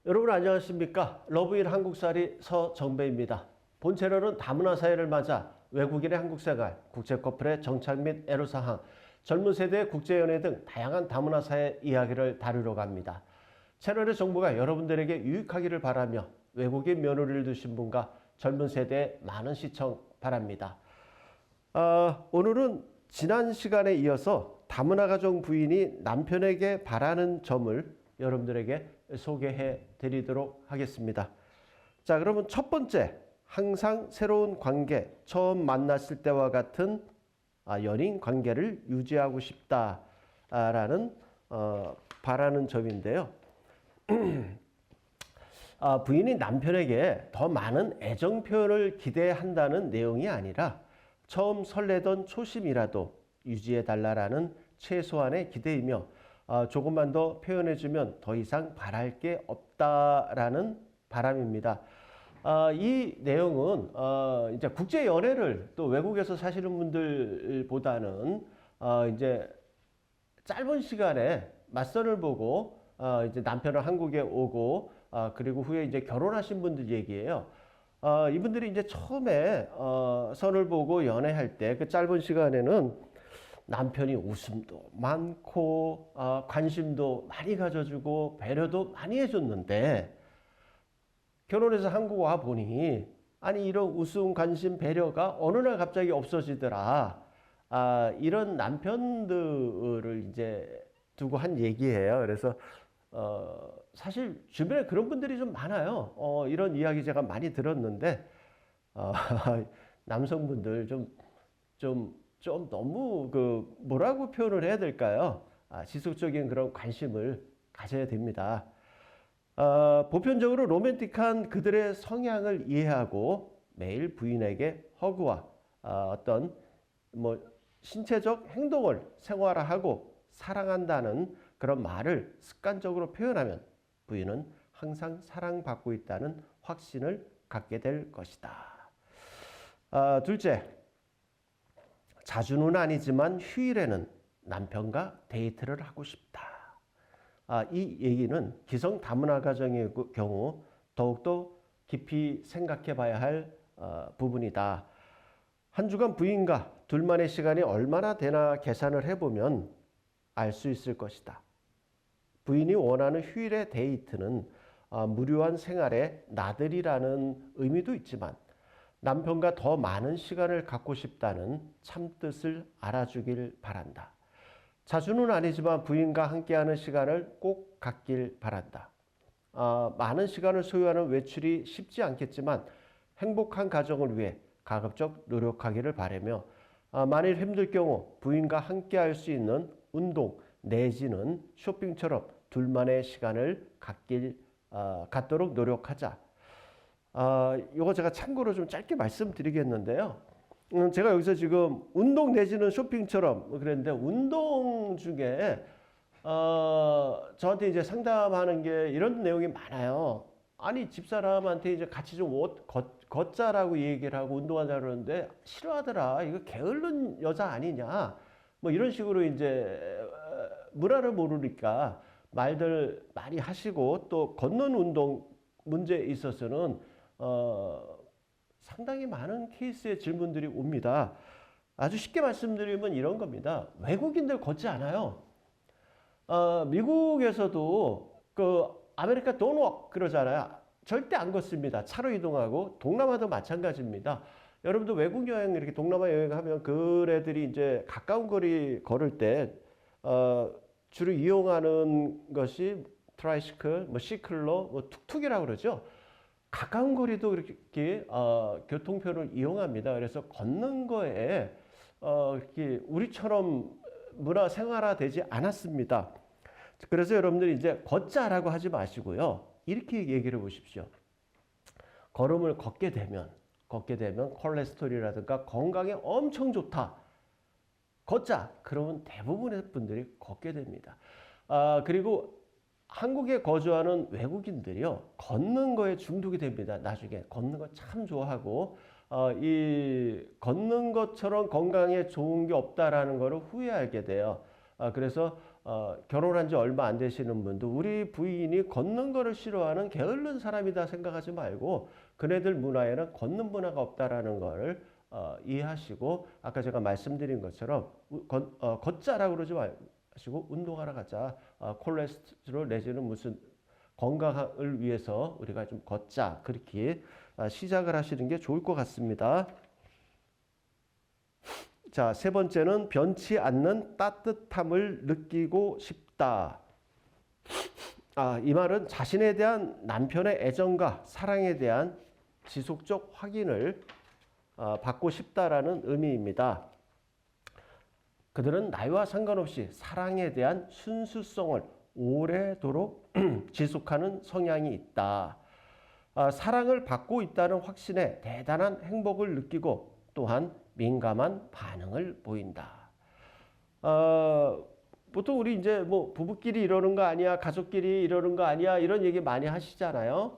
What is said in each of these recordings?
여러분 안녕하십니까? 러브인 한국살이 서정배입니다. 본 채널은 다문화 사회를 맞아 외국인의 한국생활, 국제 커플의 정착 및 애로사항, 젊은 세대의 국제연애 등 다양한 다문화 사회 이야기를 다루려고 합니다. 채널의 정보가 여러분들에게 유익하기를 바라며 외국인 며느리를 두신 분과 젊은 세대의 많은 시청 바랍니다. 오늘은 지난 시간에 이어서 다문화 가정 부인이 남편에게 바라는 점을 여러분들에게 소개해 드리도록 하겠습니다. 자, 그러면 첫 번째, 항상 새로운 관계, 처음 만났을 때와 같은 연인 관계를 유지하고 싶다라는 바라는 점인데요. 부인이 남편에게 더 많은 애정 표현을 기대한다는 내용이 아니라 처음 설레던 초심이라도 유지해 달라라는 최소한의 기대이며 조금만 더 표현해주면 더 이상 바랄 게 없다라는 바람입니다. 이 내용은 이제 국제 연애를 또 외국에서 사시는 분들보다는 이제 짧은 시간에 맞선을 보고 이제 남편은 한국에 오고 그리고 후에 이제 결혼하신 분들 얘기예요. 이분들이 이제 처음에 선을 보고 연애할 때 그 짧은 시간에는 남편이 웃음도 많고 관심도 많이 가져주고 배려도 많이 해줬는데 결혼해서 한국 와 보니 아니 이런 웃음 관심 배려가 어느 날 갑자기 없어지더라. 이런 남편들을 이제 두고 한 얘기예요. 그래서 사실 주변에 그런 분들이 좀 많아요. 이런 이야기 제가 많이 들었는데 남성분들 좀 너무 뭐라고 표현을 해야 될까요? 지속적인 그런 관심을 가져야 됩니다. 보편적으로 로맨틱한 그들의 성향을 이해하고 매일 부인에게 허그와 어떤 뭐 신체적 행동을 생활화하고 사랑한다는 그런 말을 습관적으로 표현하면 부인은 항상 사랑받고 있다는 확신을 갖게 될 것이다. 둘째, 자주는 아니지만 휴일에는 남편과 데이트를 하고 싶다. 이 얘기는 기성 다문화 가정의 경우 더욱더 깊이 생각해 봐야 할 부분이다. 한 주간 부인과 둘만의 시간이 얼마나 되나 계산을 해보면 알 수 있을 것이다. 부인이 원하는 휴일의 데이트는 무료한 생활의 나들이라는 의미도 있지만 남편과 더 많은 시간을 갖고 싶다는 참뜻을 알아주길 바란다. 자주는 아니지만 부인과 함께하는 시간을 꼭 갖길 바란다. 많은 시간을 소유하는 외출이 쉽지 않겠지만 행복한 가정을 위해 가급적 노력하기를 바라며 만일 힘들 경우 부인과 함께할 수 있는 운동 내지는 쇼핑처럼 둘만의 시간을 갖도록 노력하자. 이거 제가 참고로 좀 짧게 말씀드리겠는데요. 제가 여기서 지금 운동 내지는 쇼핑처럼 그랬는데 운동 중에 저한테 이제 상담하는 게 이런 내용이 많아요. 아니 집사람한테 이제 같이 좀 옷 걷자라고 얘기를 하고 운동하자 그러는데 싫어하더라. 이거 게으른 여자 아니냐. 뭐 이런 식으로 이제 문화를 모르니까 말들 많이 하시고 또 걷는 운동 문제에 있어서는 상당히 많은 케이스의 질문들이 옵니다. 아주 쉽게 말씀드리면 이런 겁니다. 외국인들 걷지 않아요. 미국에서도 아메리카 돈워크 그러잖아요. 절대 안 걷습니다. 차로 이동하고 동남아도 마찬가지입니다. 여러분도 외국 여행 이렇게 동남아 여행하면 그 애들이 이제 가까운 거리 걸을 때 주로 이용하는 것이 트라이시클, 뭐 시클로, 뭐 툭툭이라고 그러죠. 가까운 거리도 이렇게 교통편을 이용합니다. 그래서 걷는 거에 이렇게 우리처럼 문화 생활화되지 않았습니다. 그래서 여러분들이 이제 걷자라고 하지 마시고요. 이렇게 얘기를 보십시오. 걸음을 걷게 되면 콜레스테롤이라든가 건강에 엄청 좋다. 걷자. 그러면 대부분의 분들이 걷게 됩니다. 그리고 한국에 거주하는 외국인들이요, 걷는 거에 중독이 됩니다. 나중에 걷는 거 참 좋아하고 이 걷는 것처럼 건강에 좋은 게 없다라는 것을 후회하게 돼요. 그래서 결혼한 지 얼마 안 되시는 분도 우리 부인이 걷는 거를 싫어하는 게으른 사람이다 생각하지 말고 그네들 문화에는 걷는 문화가 없다라는 걸 이해하시고 아까 제가 말씀드린 것처럼 걷자라고 그러지 마시고 운동하러 가자. 콜레스테롤 내지는 무슨 건강을 위해서 우리가 좀 걷자. 그렇게 시작을 하시는 게 좋을 것 같습니다. 자, 세 번째는 변치 않는 따뜻함을 느끼고 싶다. 이 말은 자신에 대한 남편의 애정과 사랑에 대한 지속적 확인을 받고 싶다라는 의미입니다. 그들은 나이와 상관없이 사랑에 대한 순수성을 오래도록 지속하는 성향이 있다. 사랑을 받고 있다는 확신에 대단한 행복을 느끼고 또한 민감한 반응을 보인다. 보통 우리 이제 뭐 부부끼리 이러는 거 아니야, 가족끼리 이러는 거 아니야, 이런 얘기 많이 하시잖아요.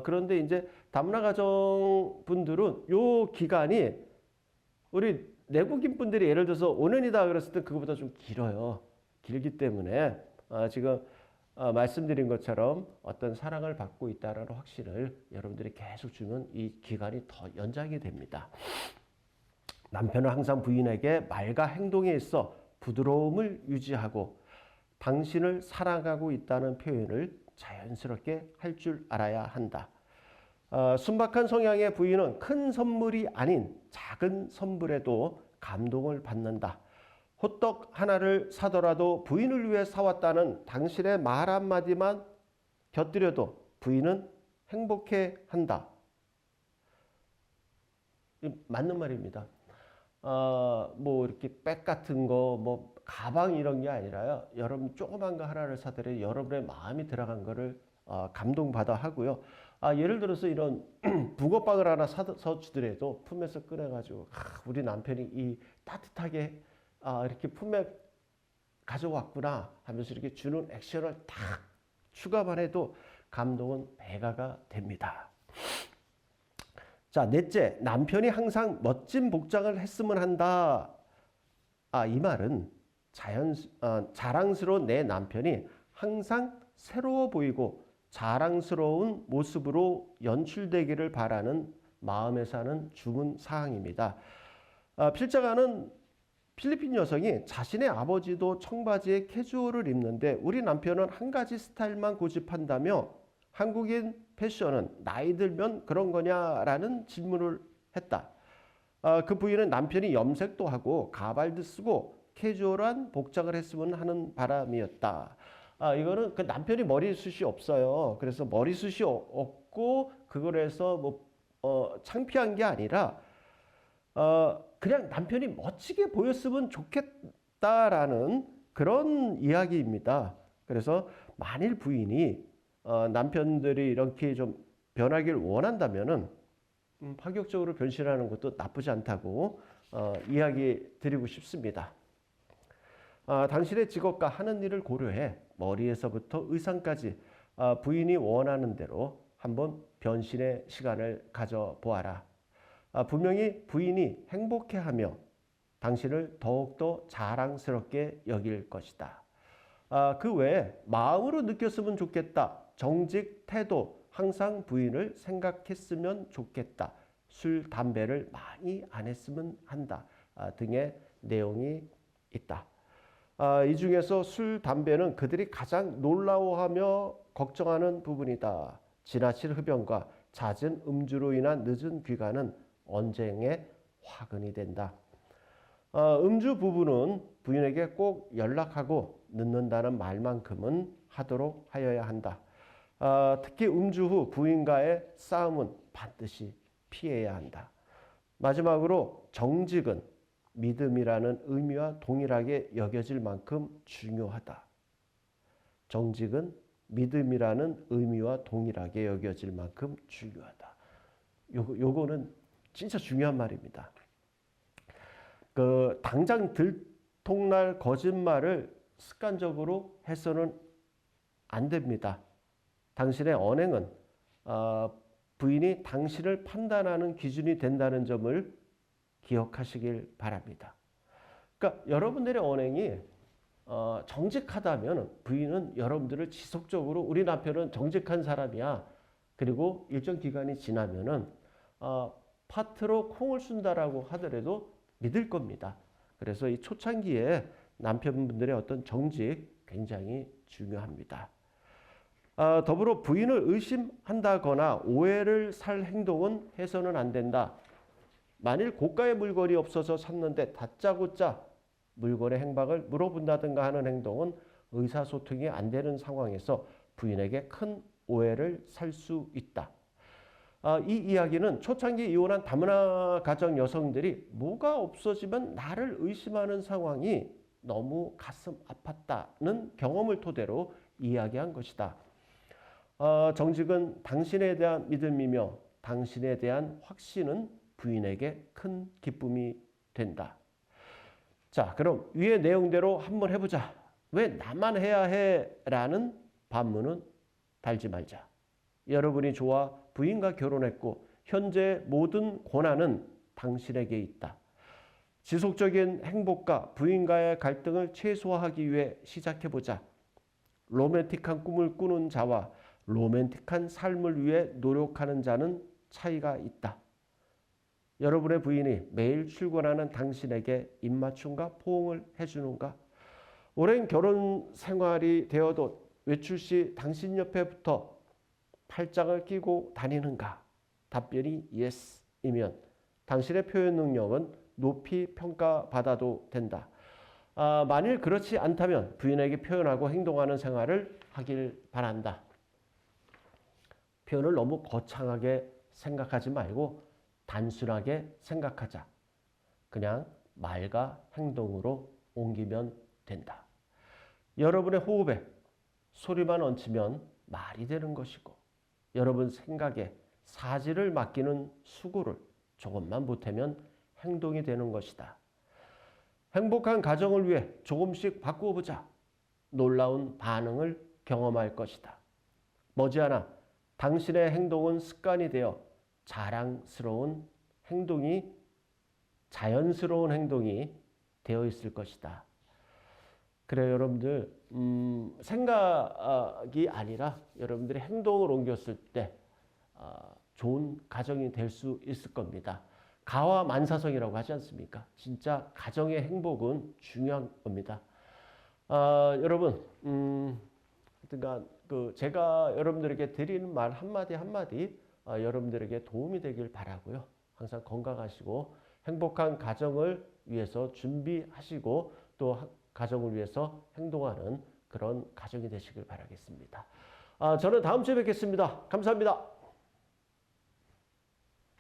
그런데 이제 다문화 가정 분들은 요 기간이 우리 내국인 분들이 예를 들어서 5년이다 그랬을 때 그거보다 좀 길어요. 길기 때문에 지금 말씀드린 것처럼 어떤 사랑을 받고 있다는 확신을 여러분들이 계속 주면 이 기간이 더 연장이 됩니다. 남편은 항상 부인에게 말과 행동에 있어 부드러움을 유지하고 당신을 사랑하고 있다는 표현을 자연스럽게 할 줄 알아야 한다. 순박한 성향의 부인은 큰 선물이 아닌 작은 선물에도 감동을 받는다. 호떡 하나를 사더라도 부인을 위해 사왔다는 당신의 말 한마디만 곁들여도 부인은 행복해 한다. 맞는 말입니다. 뭐 이렇게 백 같은 거, 뭐 가방 이런 게 아니라요. 여러분 조그만 거 하나를 사더라도 여러분의 마음이 들어간 거를 감동받아 하고요. 예를 들어서 이런 붕어빵을 하나 사서 주더라도 품에서 꺼내가지고 우리 남편이 이 따뜻하게 이렇게 품에 가져왔구나 하면서 이렇게 주는 액션을 딱 추가만 해도 감동은 배가가 됩니다. 자, 넷째, 남편이 항상 멋진 복장을 했으면 한다. 이 말은 자랑스러운 내 남편이 항상 새로워 보이고 자랑스러운 모습으로 연출되기를 바라는 마음에서 하는 주문 사항입니다. 필자가는 필리핀 여성이 자신의 아버지도 청바지에 캐주얼을 입는데 우리 남편은 한 가지 스타일만 고집한다며 한국인 패션은 나이 들면 그런 거냐라는 질문을 했다. 그 부인은 남편이 염색도 하고 가발도 쓰고 캐주얼한 복장을 했으면 하는 바람이었다. 이거는 그 남편이 머리숱이 없어요. 그래서 머리숱이 없고 그걸 해서 뭐 창피한 게 아니라 그냥 남편이 멋지게 보였으면 좋겠다라는 그런 이야기입니다. 그래서 만일 부인이 남편들이 이렇게 좀 변하기를 원한다면은 파격적으로 변신하는 것도 나쁘지 않다고 이야기 드리고 싶습니다. 당신의 직업과 하는 일을 고려해 머리에서부터 의상까지 부인이 원하는 대로 한번 변신의 시간을 가져보아라. 분명히 부인이 행복해하며 당신을 더욱더 자랑스럽게 여길 것이다. 그 외에 마음으로 느꼈으면 좋겠다. 정직, 태도, 항상 부인을 생각했으면 좋겠다. 술, 담배를 많이 안 했으면 한다. 등의 내용이 있다. 이 중에서 술, 담배는 그들이 가장 놀라워하며 걱정하는 부분이다. 지나칠 흡연과 잦은 음주로 인한 늦은 귀가는 언쟁의 화근이 된다. 음주 부부는 부인에게 꼭 연락하고 늦는다는 말만큼은 하도록 하여야 한다. 특히 음주 후 부인과의 싸움은 반드시 피해야 한다. 마지막으로 정직은 믿음이라는 의미와 동일하게 여겨질 만큼 중요하다. 정직은 믿음이라는 의미와 동일하게 여겨질 만큼 중요하다. 요거는 진짜 중요한 말입니다. 당장 들통날 거짓말을 습관적으로 해서는 안 됩니다. 당신의 언행은 부인이 당신을 판단하는 기준이 된다는 점을 기억하시길 바랍니다. 그러니까 여러분들의 언행이 정직하다면 부인은 여러분들을 지속적으로 우리 남편은 정직한 사람이야. 그리고 일정 기간이 지나면은 파트로 콩을 순다라고 하더라도 믿을 겁니다. 그래서 이 초창기에 남편분들의 어떤 정직 굉장히 중요합니다. 더불어 부인을 의심한다거나 오해를 살 행동은 해서는 안 된다. 만일 고가의 물건이 없어서 샀는데 다짜고짜 물건의 행방을 물어본다든가 하는 행동은 의사소통이 안 되는 상황에서 부인에게 큰 오해를 살 수 있다. 이 이야기는 초창기 이혼한 다문화 가정 여성들이 뭐가 없어지면 나를 의심하는 상황이 너무 가슴 아팠다는 경험을 토대로 이야기한 것이다. 정직은 당신에 대한 믿음이며 당신에 대한 확신은 부인에게 큰 기쁨이 된다. 자, 그럼 위의 내용대로 한번 해보자. 왜 나만 해야 해? 라는 반문은 달지 말자. 여러분이 좋아 부인과 결혼했고 현재 모든 권한은 당신에게 있다. 지속적인 행복과 부인과의 갈등을 최소화하기 위해 시작해보자. 로맨틱한 꿈을 꾸는 자와 로맨틱한 삶을 위해 노력하는 자는 차이가 있다. 여러분의 부인이 매일 출근하는 당신에게 입맞춤과 포옹을 해주는가? 오랜 결혼 생활이 되어도 외출 시 당신 옆에 붙어 팔짱을 끼고 다니는가? 답변이 yes이면 당신의 표현 능력은 높이 평가받아도 된다. 만일 그렇지 않다면 부인에게 표현하고 행동하는 생활을 하길 바란다. 표현을 너무 거창하게 생각하지 말고 단순하게 생각하자. 그냥 말과 행동으로 옮기면 된다. 여러분의 호흡에 소리만 얹히면 말이 되는 것이고 여러분 생각에 사지를 맡기는 수고를 조금만 보태면 행동이 되는 것이다. 행복한 가정을 위해 조금씩 바꾸어 보자. 놀라운 반응을 경험할 것이다. 머지않아 당신의 행동은 습관이 되어 자랑스러운 행동이 자연스러운 행동이 되어 있을 것이다. 그래요, 여러분들. 생각이 아니라 여러분들의 행동을 옮겼을 때 좋은 가정이 될 수 있을 겁니다. 가와만사성이라고 하지 않습니까? 진짜 가정의 행복은 중요한 겁니다. 여러분, 하여튼간 제가 여러분들에게 드리는 말 한마디 한마디 여러분들에게 도움이 되길 바라고요. 항상 건강하시고 행복한 가정을 위해서 준비하시고 또 가정을 위해서 행동하는 그런 가정이 되시길 바라겠습니다. 저는 다음 주에 뵙겠습니다. 감사합니다.